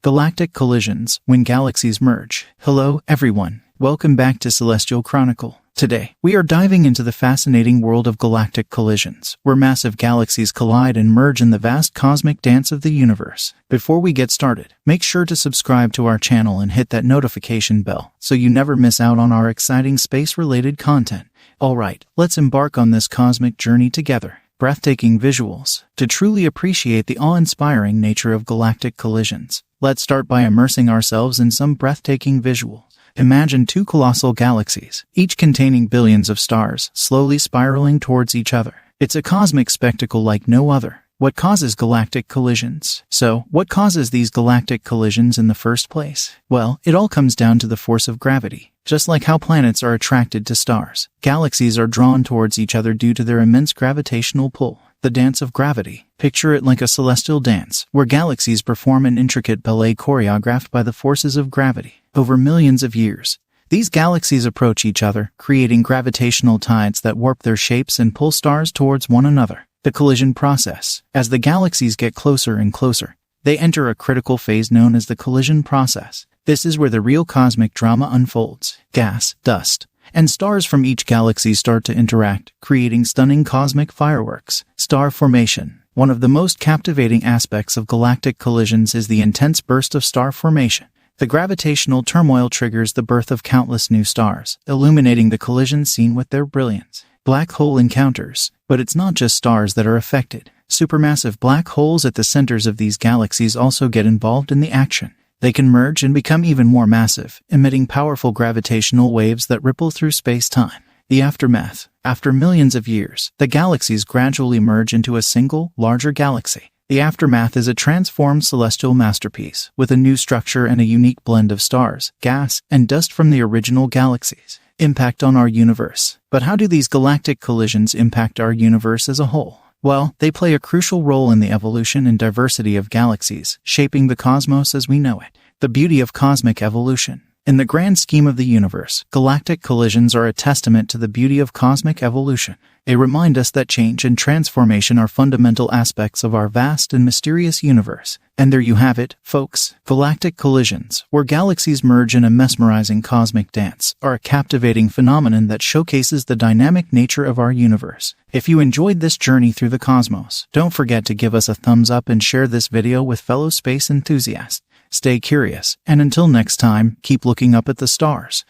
Galactic collisions, when galaxies merge. Hello, everyone. Welcome back to Celestial Chronicle. Today, we are diving into the fascinating world of galactic collisions, where massive galaxies collide and merge in the vast cosmic dance of the universe. Before we get started, make sure to subscribe to our channel and hit that notification bell so you never miss out on our exciting space-related content. Alright, let's embark on this cosmic journey together. Breathtaking visuals. To truly appreciate the awe-inspiring nature of galactic collisions, let's start by immersing ourselves in some breathtaking visuals. Imagine two colossal galaxies, each containing billions of stars, slowly spiraling towards each other. It's a cosmic spectacle like no other. What causes galactic collisions? So, what causes these galactic collisions in the first place? Well, it all comes down to the force of gravity. Just like how planets are attracted to stars, galaxies are drawn towards each other due to their immense gravitational pull. The dance of gravity. Picture it like a celestial dance, where galaxies perform an intricate ballet choreographed by the forces of gravity. Over millions of years, these galaxies approach each other, creating gravitational tides that warp their shapes and pull stars towards one another. The collision process. As the galaxies get closer and closer, they enter a critical phase known as the collision process. This is where the real cosmic drama unfolds. Gas, dust, and stars from each galaxy start to interact, creating stunning cosmic fireworks. Star formation. One of the most captivating aspects of galactic collisions is the intense burst of star formation. The gravitational turmoil triggers the birth of countless new stars, illuminating the collision scene with their brilliance. Black hole encounters. But it's not just stars that are affected. Supermassive black holes at the centers of these galaxies also get involved in the action. They can merge and become even more massive, emitting powerful gravitational waves that ripple through space-time. The aftermath. After millions of years, the galaxies gradually merge into a single, larger galaxy. The aftermath is a transformed celestial masterpiece, with a new structure and a unique blend of stars, gas, and dust from the original galaxies. Impact on our universe. But how do these galactic collisions impact our universe as a whole? Well, they play a crucial role in the evolution and diversity of galaxies, shaping the cosmos as we know it. The beauty of cosmic evolution. In the grand scheme of the universe, galactic collisions are a testament to the beauty of cosmic evolution. They remind us that change and transformation are fundamental aspects of our vast and mysterious universe. And there you have it, folks. Galactic collisions, where galaxies merge in a mesmerizing cosmic dance, are a captivating phenomenon that showcases the dynamic nature of our universe. If you enjoyed this journey through the cosmos, don't forget to give us a thumbs up and share this video with fellow space enthusiasts. Stay curious, and until next time, keep looking up at the stars.